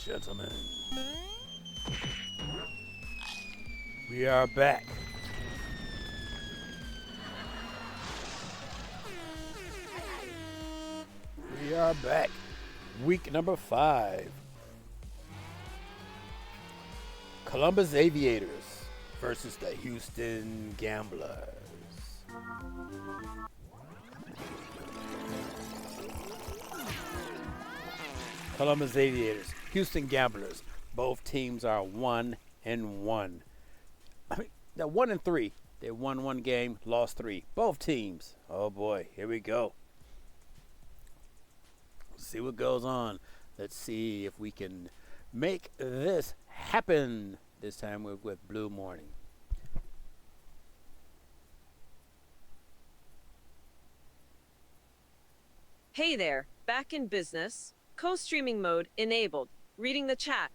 gentlemen, we are back. We are back. Week number 5. Columbus Aviators versus the Houston Gamblers. Columbus Aviators, Houston Gamblers. Both teams are 1-1. I mean, they're 1-3. They won 1 game, lost 3. Both teams. Oh boy, here we go. See what goes on. Let's see if we can make this happen. This time we're with Blue Morning. Hey there, back in business. Co-streaming mode enabled. Reading the chat.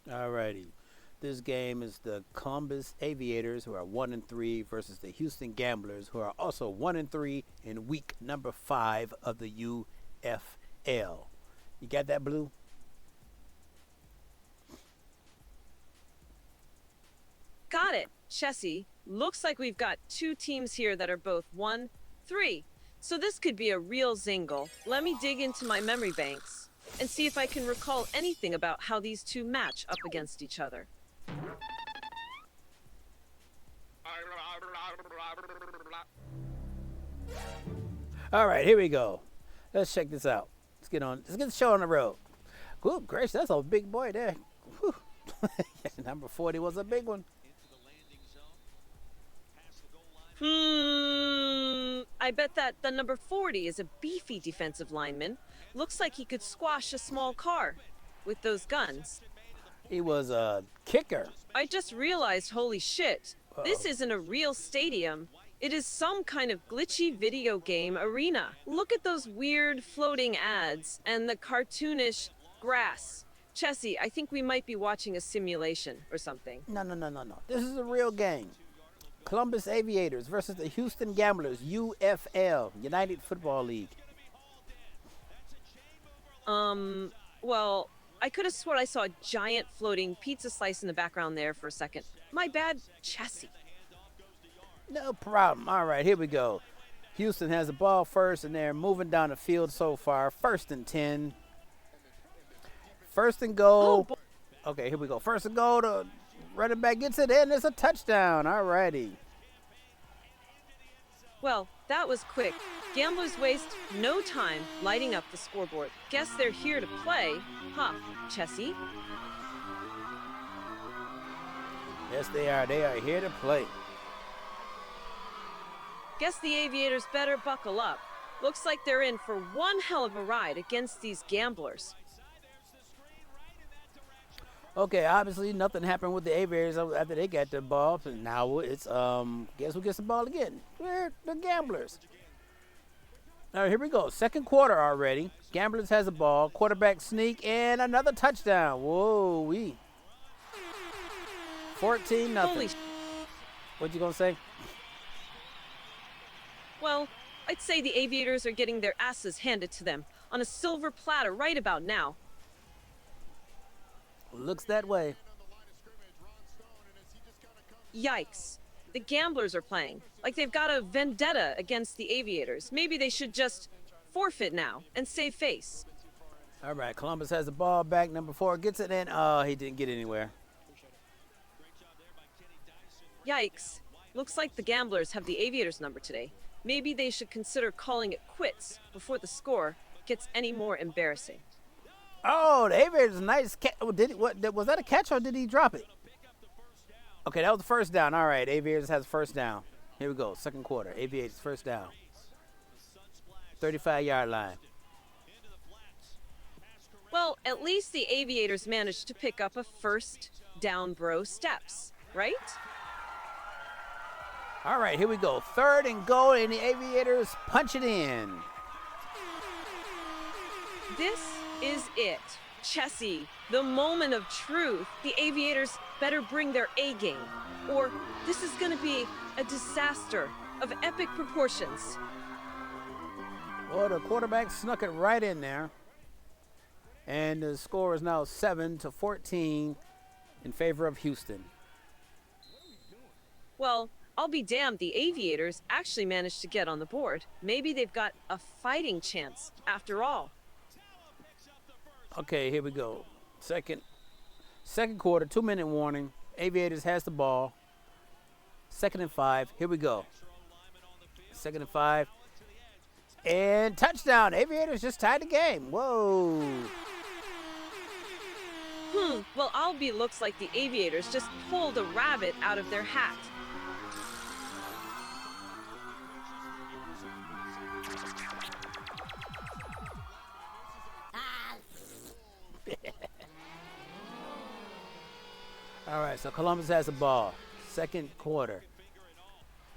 Alrighty. This game is the Columbus Aviators, who are 1-3, versus the Houston Gamblers, who are also 1-3 in week number 5 of the UFL. You got that, Blue? Got it, Chessie. Looks like we've got 2 teams here that are both 1-3. So this could be a real zingle. Let me dig into my memory banks and see if I can recall anything about how these 2 match up against each other. All right, here we go. Let's check this out. Let's get the show on the road. Good gracious, that's a big boy there. Whew. Number 40 was a big one. I bet that the number 40 is a beefy defensive lineman. Looks like he could squash a small car with those guns. He was a kicker. I just realized, holy shit, this isn't a real stadium. It is some kind of glitchy video game arena. Look at those weird floating ads and the cartoonish grass. Chessie, I think we might be watching a simulation or something. No. This is a real game. Columbus Aviators versus the Houston Gamblers, UFL, United Football League. Well, I could have sworn I saw a giant floating pizza slice in the background there for a second. My bad, Chessie. No problem. All right, here we go. Houston has the ball first, and they're moving down the field so far. 1st and 10. 1st and goal. Oh, Okay, here we go. 1st and goal. The running back gets it in. It's a touchdown. All righty. well, that was quick. Gamblers waste no time lighting up the scoreboard. Guess they're here to play, huh, Chessie? Yes, they are. They are here to play. Guess the Aviators better buckle up. Looks like they're in for one hell of a ride against these gamblers. Okay, obviously nothing happened with the Aviators after they got the ball. So now it's guess who gets the ball again? We're the Gamblers. All right, here we go. 2nd quarter already. Gamblers has the ball. Quarterback sneak and another touchdown. Whoa, 14-0. Holy What you gonna say? Well, I'd say the Aviators are getting their asses handed to them on a silver platter right about now. Looks that way. Yikes. The Gamblers are playing. Like they've got a vendetta against the Aviators. Maybe they should just forfeit now and save face. All right, Columbus has the ball back. Number 4 gets it in. Oh, he didn't get anywhere. Yikes. Looks like the Gamblers have the Aviators number today. Maybe they should consider calling it quits before the score gets any more embarrassing. Oh, the Aviators nice catch. Was that a catch or did he drop it? Okay, that was the 1st down. All right, Aviators has 1st down. Here we go, 2nd quarter. Aviators 1st down. 35-yard line. Well, at least the Aviators managed to pick up a 1st down bro steps, right? All right, here we go. 3rd and goal, and the Aviators punch it in. This is it. Chessie, the moment of truth. The Aviators better bring their A game, or this is going to be a disaster of epic proportions. Well, the quarterback snuck it right in there. And the score is now 7-14 in favor of Houston. Well, I'll be damned, the Aviators actually managed to get on the board. Maybe they've got a fighting chance after all. Okay, here we go. Second quarter, 2-minute warning. Aviators has the ball. 2nd and 5. Here we go. 2nd and 5. And touchdown. Aviators just tied the game. Whoa. Well, Albie looks like the Aviators just pulled a rabbit out of their hat. All right, so Columbus has the ball. 2nd quarter.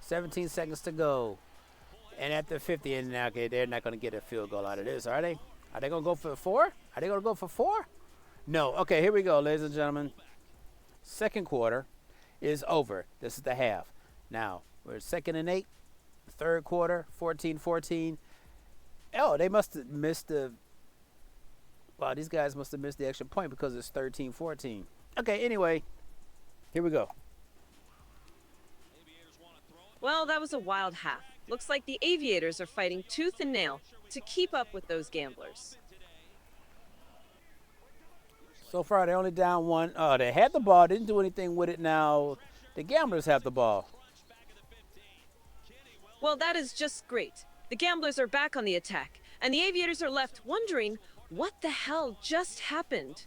17 seconds to go. And at the 50, and now, okay, they're not going to get a field goal out of this, are they? Are they going to go for 4? Are they going to go for 4? No. Okay, here we go, ladies and gentlemen. 2nd quarter is over. This is the half. Now, we're 2nd and 8. 3rd quarter, 14-14. Oh, they must have missed the... Wow, these guys must have missed the extra point because it's 13-14. Okay, anyway, here we go. Well, that was a wild half. Looks like the Aviators are fighting tooth and nail to keep up with those gamblers. So far, they're only down 1. Oh, they had the ball, didn't do anything with it. Now, the gamblers have the ball. Well, that is just great. The gamblers are back on the attack, and the Aviators are left wondering what the hell just happened.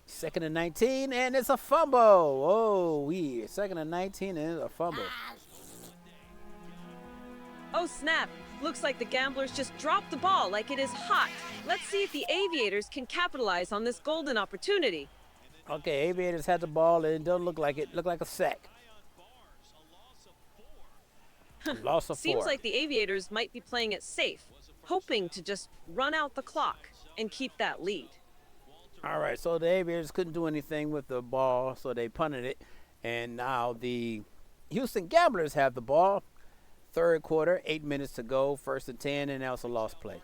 2nd and 19, and it's a fumble. Oh, 2nd and 19, and it's a fumble. Oh, snap. Looks like the gamblers just dropped the ball like it is hot. Let's see if the Aviators can capitalize on this golden opportunity. Okay, Aviators had the ball, and it don't look like it. Look like a sack. Loss of 4. Seems like the Aviators might be playing it safe, hoping to just run out the clock and keep that lead. All right, so the Aviators couldn't do anything with the ball, so they punted it. And now the Houston Gamblers have the ball. 3rd quarter, 8 minutes to go, 1st and 10, and now it's a lost play.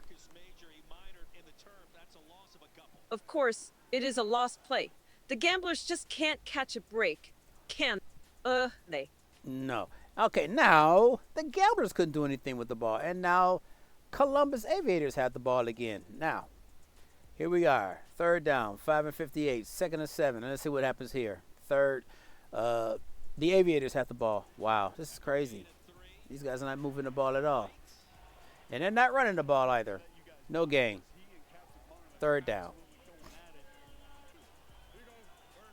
Of course, it is a lost play. The Gamblers just can't catch a break. Can they? No. Okay, now the Gamblers couldn't do anything with the ball, and now Columbus Aviators have the ball again. Now, here we are, 3rd down, 5 and 58, 2nd and 7. Let's see what happens here. 3rd, the Aviators have the ball. Wow, this is crazy. These guys are not moving the ball at all. And they're not running the ball either. No gain. 3rd down.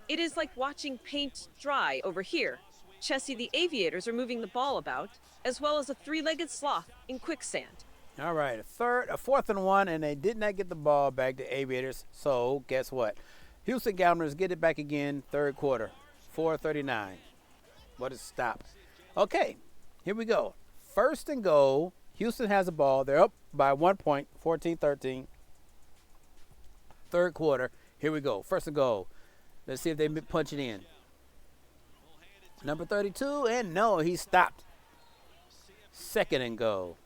It is like watching paint dry over here. Chessie, the Aviators are moving the ball about, as well as a 3-legged sloth in quicksand. All right, a 4th and 1, and they did not get the ball back to Aviators. So guess what? Houston Gamblers get it back again, 3rd quarter, 4:39. What a stop. Okay, here we go. 1st and goal. Houston has the ball. They're up by 1 point, 14-13. 3rd quarter. Here we go. 1st and goal. Let's see if they punch it in. Number 32, and no, he stopped. 2nd and goal.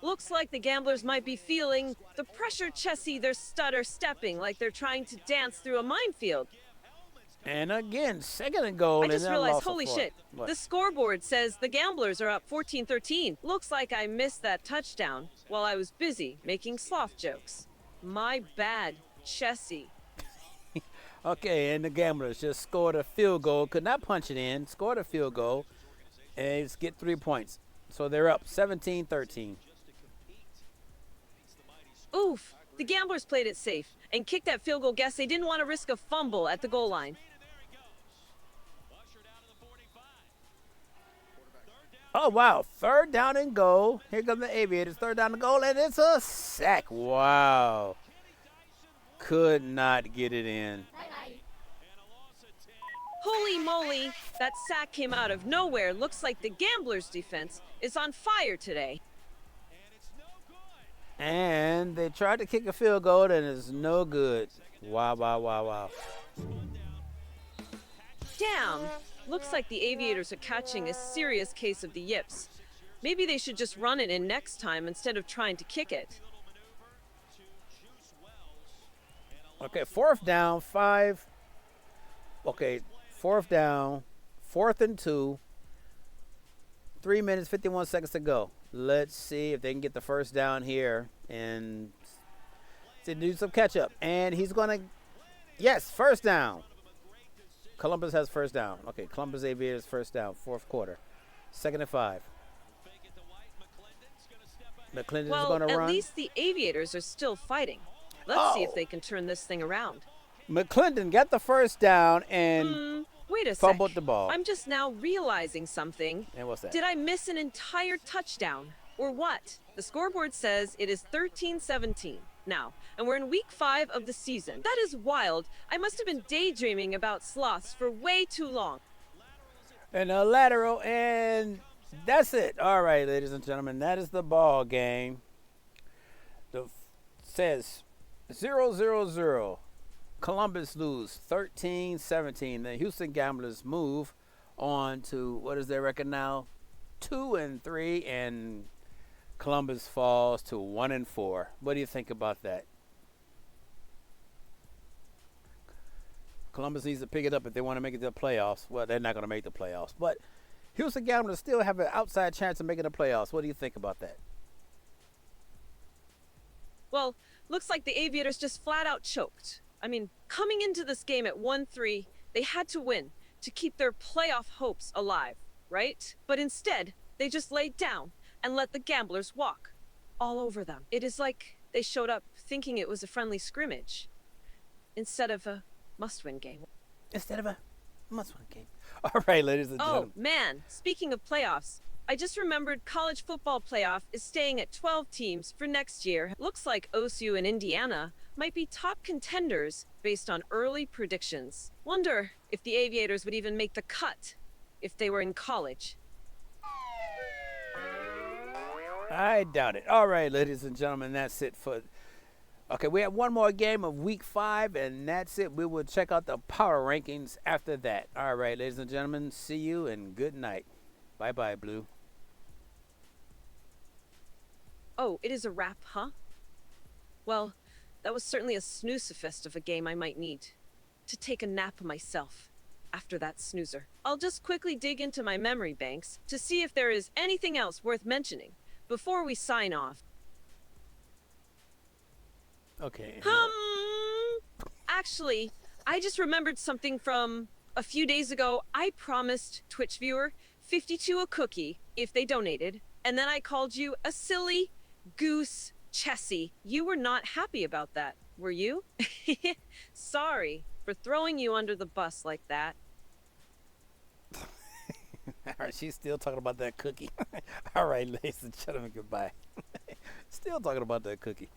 Looks like the Gamblers might be feeling the pressure. Chessie, they're stutter stepping like they're trying to dance through a minefield. And again, 2nd and goal. I just realized, holy shit, What? the scoreboard says the Gamblers are up 14-13. Looks like I missed that touchdown while I was busy making sloth jokes. My bad, Chessie. Okay, and the Gamblers just scored a field goal. Could not punch it in. Scored a field goal. And just get 3 points. So they're up 17-13. Oof, the Gamblers played it safe and kicked that field goal. Guess they didn't want to risk a fumble at the goal line. Oh, wow. 3rd down and goal. Here come the Aviators. 3rd down and goal, and it's a sack. Wow. Could not get it in. Holy moly, that sack came out of nowhere. Looks like the Gamblers' defense is on fire today. And they tried to kick a field goal, and it's no good. Wow, wow, wow, wow. Damn, looks like the Aviators are catching a serious case of the yips. Maybe they should just run it in next time instead of trying to kick it. Okay, fourth down, 5. Okay, fourth down, 4th and 2. 3 minutes, 51 seconds to go. Let's see if they can get the first down here and do some catch up. And he's going to, yes, first down. Columbus has first down. Okay, Columbus Aviators first down, 4th quarter. 2nd and 5. McClendon's Well, going to run. at least the Aviators are still fighting. Let's see if they can turn this thing around. McClendon got the first down and Wait a fumbled sec. the ball. I'm just now realizing something. And what's that? Did I miss an entire touchdown? Or what? The scoreboard says it is 13-17 now, and we're in week 5 of the season. That is wild. I must have been daydreaming about sloths for way too long. And a lateral, and that's it. All right, ladies and gentlemen, that is the ball game. The says 0-0-0. Columbus lose 13-17. The Houston Gamblers move on to, what is their record now? 2-3, and Columbus falls to 1-4. What do you think about that? Columbus needs to pick it up if they want to make it to the playoffs. Well, they're not going to make the playoffs, but Houston Gamblers still have an outside chance of making the playoffs. What do you think about that? Well, looks like the Aviators just flat out choked. I mean, coming into this game at 1-3, they had to win to keep their playoff hopes alive, right? But instead, they just laid down and let the Gamblers walk all over them. It is like they showed up thinking it was a friendly scrimmage instead of a must-win game. Instead of a must-win game. All right, ladies and gentlemen. Oh, man, speaking of playoffs, I just remembered college football playoff is staying at 12 teams for next year. Looks like OSU and Indiana might be top contenders based on early predictions. Wonder if the Aviators would even make the cut if they were in college. I doubt it. All right, ladies and gentlemen, that's it for... Okay, we have one more game of week 5, and that's it. We will check out the power rankings after that. All right, ladies and gentlemen, see you and good night. Bye-bye, Blue. Oh, it is a wrap, huh? Well, that was certainly a snooze-fest of a game I might need to take a nap myself after that snoozer. I'll just quickly dig into my memory banks to see if there is anything else worth mentioning before we sign off. Okay. Actually, I just remembered something from a few days ago. I promised Twitch viewer 52 a cookie if they donated, and then I called you a silly goose Chessie. You were not happy about that, were you? Sorry for throwing you under the bus like that. All right, she's still talking about that cookie. All right, ladies and gentlemen, goodbye. Still talking about that cookie.